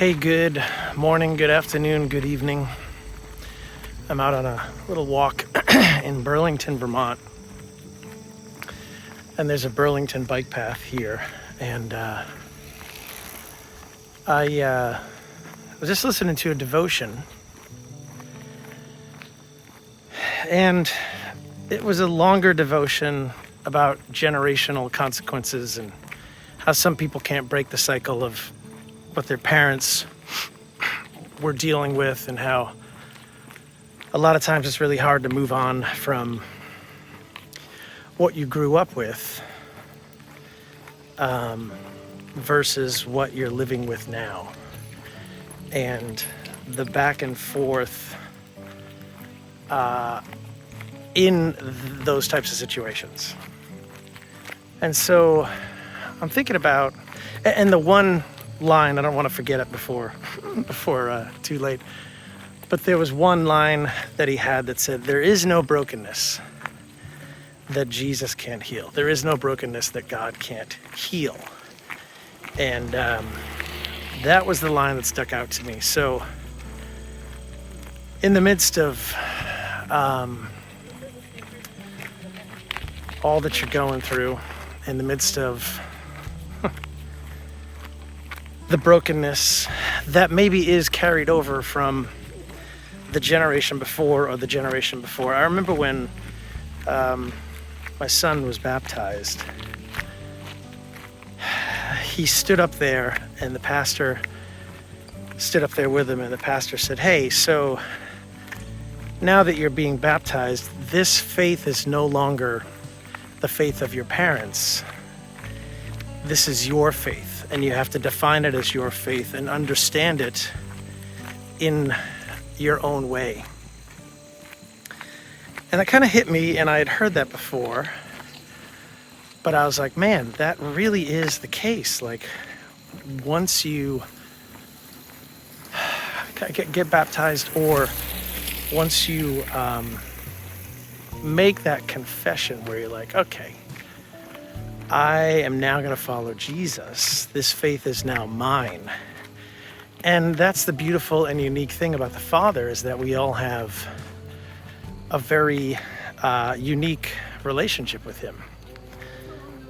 Hey, good morning, good afternoon, good evening. I'm out on a little walk in Burlington, Vermont. And there's a Burlington bike path here. And I was just listening to a devotion. And it was a longer devotion about generational consequences and how some people can't break the cycle of what their parents were dealing with, and how a lot of times it's really hard to move on from what you grew up with versus what you're living with now, and the back and forth in those types of situations. And so I'm thinking about, and the one line, I don't want to forget it before too late, but there was one line that he had that said, there is no brokenness that Jesus can't heal. There is no brokenness that God can't heal. And that was the line that stuck out to me. So in the midst of all that you're going through, in the midst of the brokenness that maybe is carried over from the generation before or the generation before. I remember when my son was baptized, he stood up there and the pastor stood up there with him, and the pastor said, hey, so now that you're being baptized, this faith is no longer the faith of your parents. This is your faith. And you have to define it as your faith and understand it in your own way. And that kind of hit me, and I had heard that before, but I was like, man, that really is the case. Like, once you get baptized, or once you make that confession where you're like, okay, I am now going to follow Jesus. This faith is now mine. And that's the beautiful and unique thing about the Father, is that we all have a very unique relationship with him,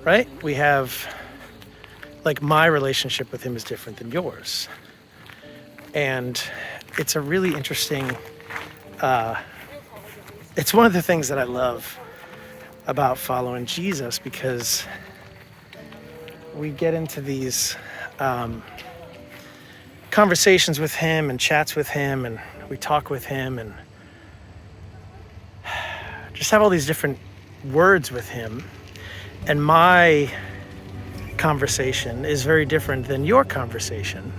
right? We have, like, my relationship with him is different than yours. And it's a really interesting, it's one of the things that I love about following Jesus, because we get into these conversations with him and chats with him, and we talk with him and just have all these different words with him. And my conversation is very different than your conversation.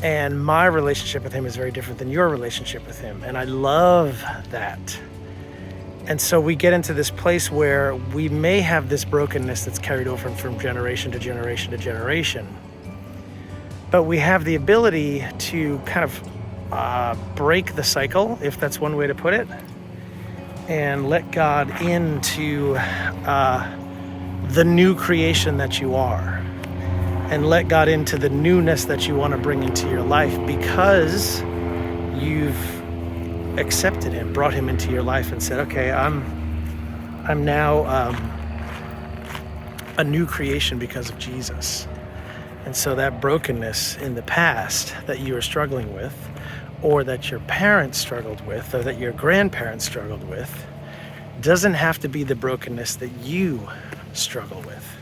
And my relationship with him is very different than your relationship with him. And I love that. And so we get into this place where we may have this brokenness that's carried over from generation to generation to generation. But we have the ability to kind of break the cycle, if that's one way to put it, and let God into the new creation that you are, and let God into the newness that you want to bring into your life, because you've accepted him, brought him into your life and said, okay, I'm now a new creation because of Jesus. And so that brokenness in the past that you were struggling with, or that your parents struggled with, or that your grandparents struggled with, doesn't have to be the brokenness that you struggle with.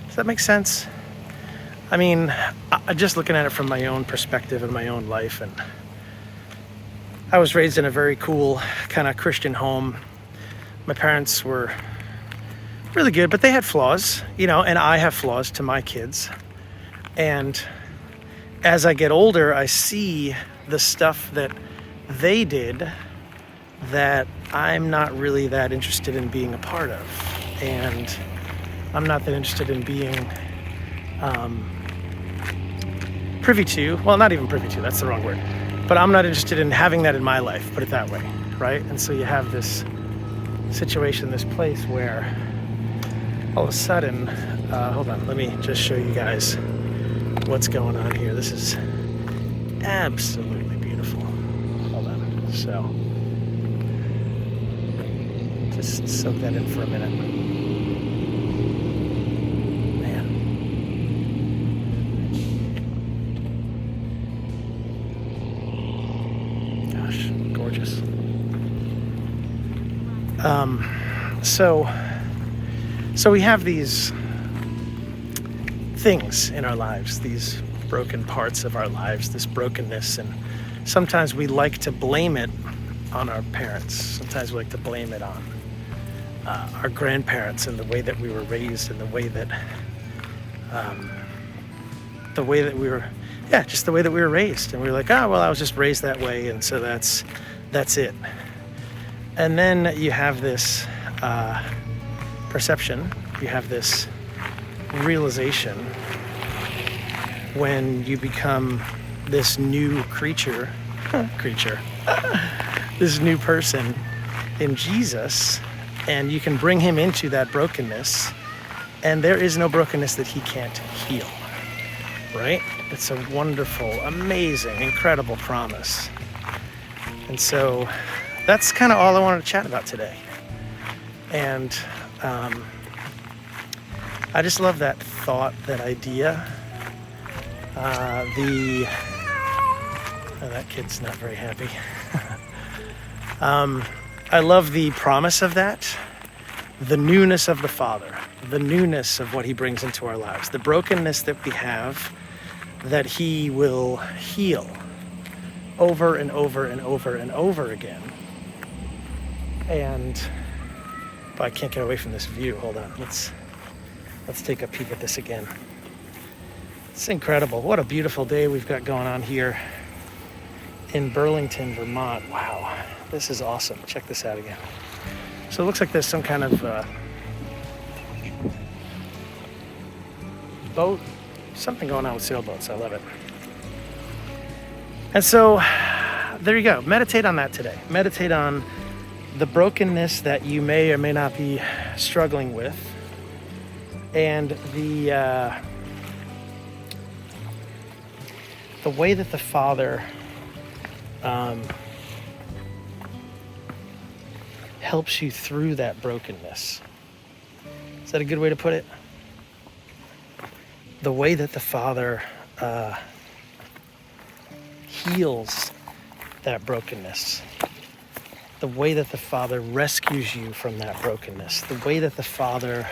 Does that make sense? I mean, just looking at it from my own perspective and my own life, and I was raised in a very cool kind of Christian home. My parents were really good, but they had flaws, and I have flaws to my kids. And as I get older, I see the stuff that they did that I'm not really that interested in being a part of. And I'm not that interested in being privy to, well, not even privy to, that's the wrong word. But I'm not interested in having that in my life, put it that way, right? And so you have this situation, this place where all of a sudden, hold on, let me just show you guys what's going on here. This is absolutely beautiful. Hold on. So, just soak that in for a minute. Man. Gosh, gorgeous. So we have these things in our lives, these broken parts of our lives, this brokenness, and sometimes we like to blame it on our parents. Sometimes we like to blame it on our grandparents and the way that we were raised and the way that we were, just the way that we were raised. And we were like, oh, well, I was just raised that way, and so that's it. And then you have this perception, you have this realization when you become this new creature, this new person in Jesus, and you can bring him into that brokenness, and there is no brokenness that he can't heal, right? It's a wonderful, amazing, incredible promise. And so that's kind of all I wanted to chat about today. And I just love that thought, that idea. That kid's not very happy. I love the promise of that, the newness of the Father, the newness of what he brings into our lives, the brokenness that we have, that he will heal over and over and over and over again. And I can't get away from this view. Hold on. Let's take a peek at this again. It's incredible. What a beautiful day we've got going on here in Burlington, Vermont. Wow, this is awesome. Check this out again. So it looks like there's some kind of boat, something going on with sailboats. I love it. And so there you go. Meditate on that today. Meditate on the brokenness that you may or may not be struggling with, and the way that the Father helps you through that brokenness. Is that a good way to put it? The way that the Father heals that brokenness. The way that the Father rescues you from that brokenness. The way that the Father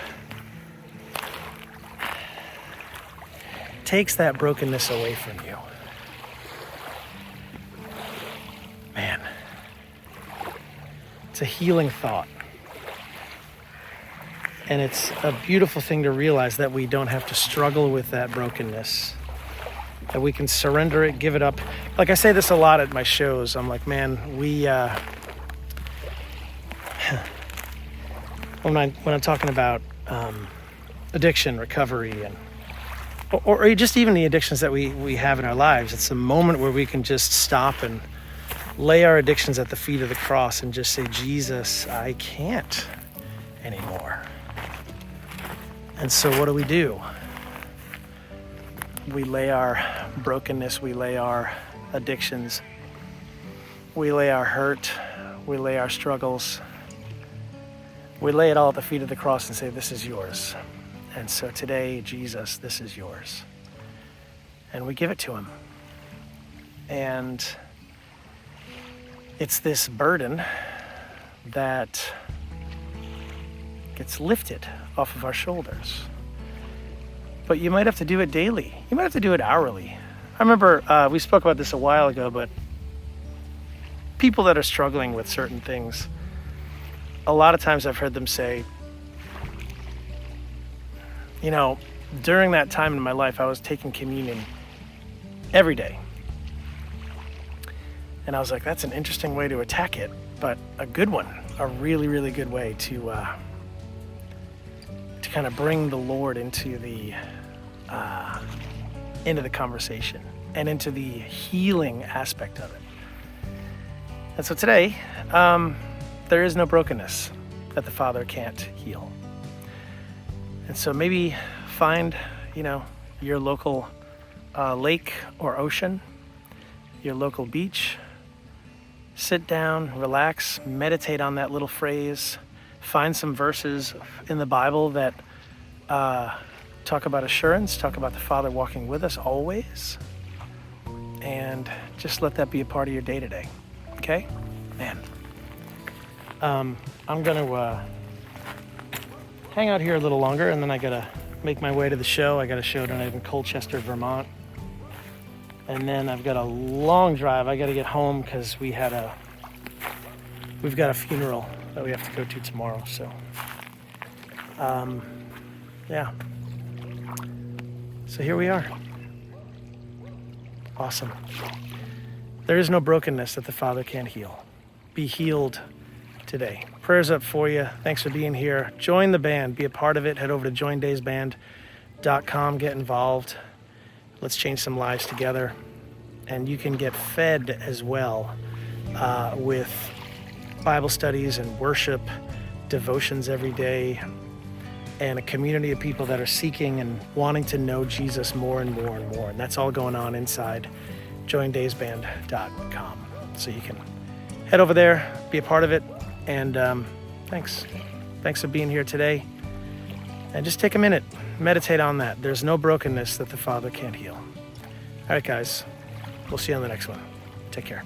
takes that brokenness away from you. Man, it's a healing thought. And it's a beautiful thing to realize that we don't have to struggle with that brokenness, that we can surrender it, give it up. Like I say this a lot at my shows. I'm like, man, when I'm talking about addiction, recovery, and or just even the addictions that we have in our lives, it's a moment where we can just stop and lay our addictions at the feet of the cross and just say, Jesus, I can't anymore. And so what do? We lay our brokenness, we lay our addictions, we lay our hurt, we lay our struggles, we lay it all at the feet of the cross and say, this is yours. And so today, Jesus, this is yours. And we give it to him. And it's this burden that gets lifted off of our shoulders. But you might have to do it daily. You might have to do it hourly. I remember we spoke about this a while ago, but people that are struggling with certain things, a lot of times I've heard them say, you know, during that time in my life, I was taking communion every day. And I was like, that's an interesting way to attack it, but a good one, a really, really good way to kind of bring the Lord into the conversation and into the healing aspect of it. And so today, there is no brokenness that the Father can't heal. And so maybe find, your local lake or ocean your local beach. Sit down, relax, meditate on that little phrase. Find some verses in the Bible that talk about assurance, talk about the Father walking with us always. And just let that be a part of your day today. Okay? Man. I'm going to hang out here a little longer, and then I got to make my way to the show. I got a show tonight in Colchester, Vermont. And then I've got a long drive. I got to get home because we've got a funeral that we have to go to tomorrow. So, yeah. So here we are. Awesome. There is no brokenness that the Father can't heal. Be healed today. Prayers up for you. Thanks for being here. Join the band. Be a part of it. Head over to joindaysband.com. Get involved. Let's change some lives together. And you can get fed as well with Bible studies and worship, devotions every day, and a community of people that are seeking and wanting to know Jesus more and more and more. And that's all going on inside joindaysband.com. So you can head over there, be a part of it. And thanks. Thanks for being here today. And just take a minute, meditate on that. There's no brokenness that the Father can't heal. All right, guys. We'll see you on the next one. Take care.